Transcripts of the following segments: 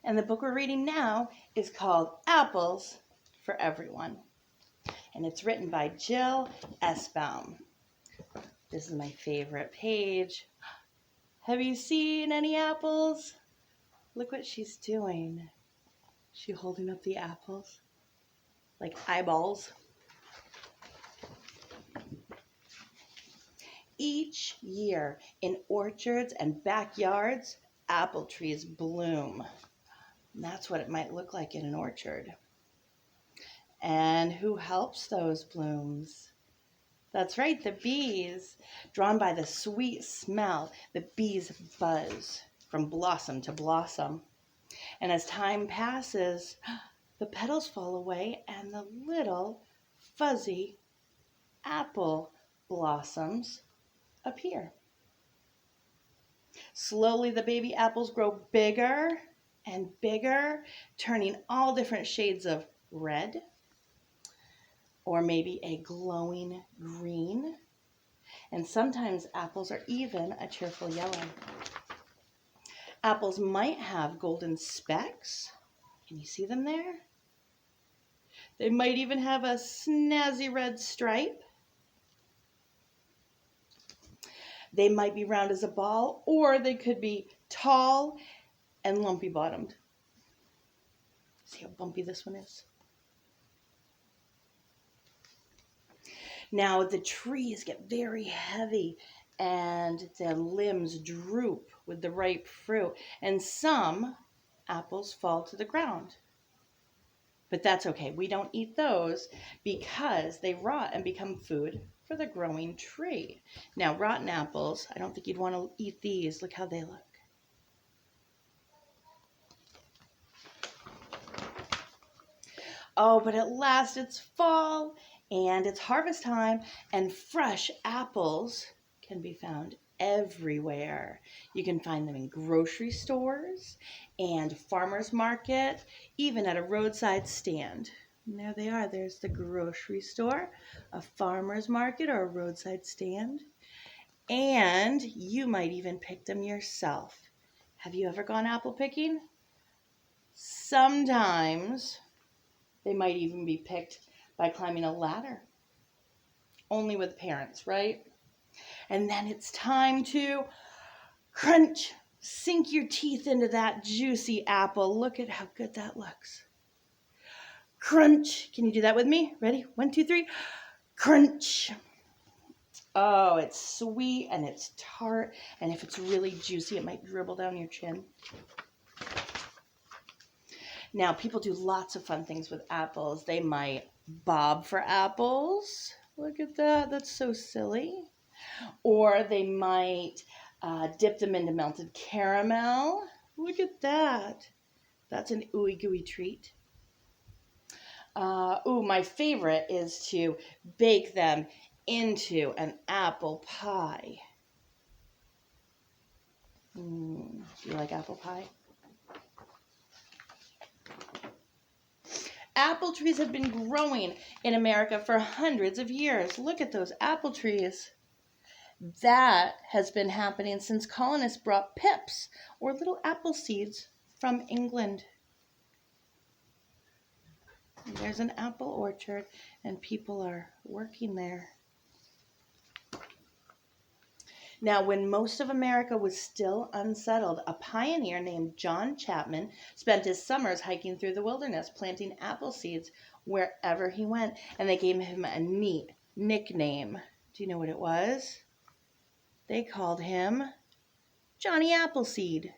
And the book we're reading now is called Apples for Everyone. And it's written by Jill Esbaum. This is my favorite page. Have you seen any apples? Look what she's doing. She holding up the apples like eyeballs. Each year in orchards and backyards, apple trees bloom. And that's what it might look like in an orchard. And who helps those blooms? That's right, the bees. Drawn by the sweet smell, the bees buzz from blossom to blossom. And as time passes, the petals fall away and the little fuzzy apple blossoms appear. Slowly, the baby apples grow bigger and bigger, turning all different shades of red, or maybe a glowing green. And sometimes apples are even a cheerful yellow. Apples might have golden specks. Can you see them there? They might even have a snazzy red stripe. They might be round as a ball, or they could be tall and lumpy bottomed. See how bumpy this one is? Now the trees get very heavy and their limbs droop with the ripe fruit, and some apples fall to the ground. But that's okay. We don't eat those because they rot and become food for the growing tree. Now, rotten apples, I don't think you'd want to eat these. Look how they look. Oh, but at last it's fall and it's harvest time, and fresh apples can be found everywhere. You can find them in grocery stores and farmers market, even at a roadside stand. And there they are. There's the grocery store, a farmer's market, or a roadside stand. And you might even pick them yourself. Have you ever gone apple picking? Sometimes they might even be picked by climbing a ladder. Only with parents, right? And then it's time to crunch. Sink your teeth into that juicy apple. Look at how good that looks. Crunch. Can you do that with me? Ready? 1, 2, 3. Crunch. Oh, it's sweet and it's tart. And if it's really juicy, it might dribble down your chin. Now, people do lots of fun things with apples. They might bob for apples. Look at that. That's so silly. Or they might dip them into melted caramel. Look at that. That's an ooey gooey treat. My favorite is to bake them into an apple pie. Do you like apple pie? Apple trees have been growing in America for hundreds of years. Look at those apple trees. That has been happening since colonists brought pips, or little apple seeds, from England. And there's an apple orchard, and people are working there. Now, when most of America was still unsettled, a pioneer named John Chapman spent his summers hiking through the wilderness, planting apple seeds wherever he went, and they gave him a neat nickname. Do you know what it was? They called him Johnny Appleseed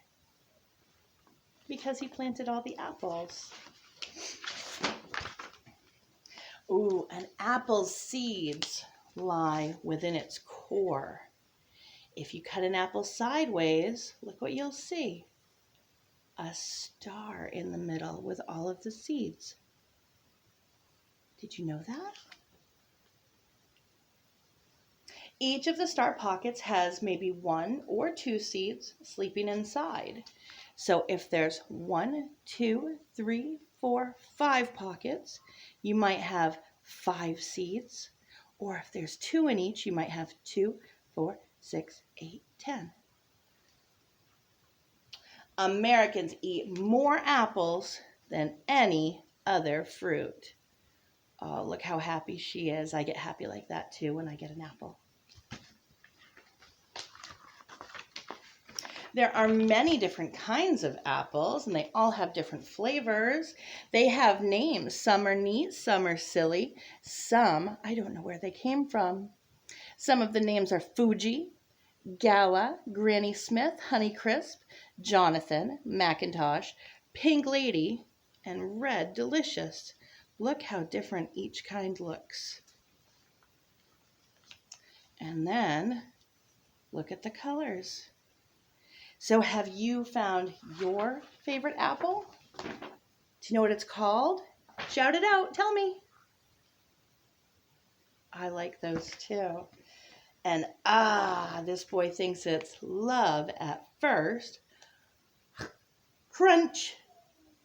because he planted all the apples. An apple's seeds lie within its core. If you cut an apple sideways, look what you'll see. A star in the middle with all of the seeds. Did you know that? Each of the star pockets has maybe 1 or 2 seeds sleeping inside. So if there's 1, 2, 3, 4, 5 pockets, you might have 5 seeds. Or if there's 2 in each, you might have 2, 4, 6, 8, 10. Americans eat more apples than any other fruit. Oh, look how happy she is. I get happy like that too when I get an apple. There are many different kinds of apples, and they all have different flavors. They have names. Some are neat, some are silly. Some, I don't know where they came from. Some of the names are Fuji, Gala, Granny Smith, Honeycrisp, Jonathan, Macintosh, Pink Lady, and Red Delicious. Look how different each kind looks. And then look at the colors. So have you found your favorite apple? Do you know what it's called? Shout it out. Tell me. I like those too. And this boy thinks it's love at first. Crunch.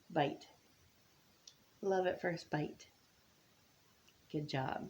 Bite. Love at first bite. Good job.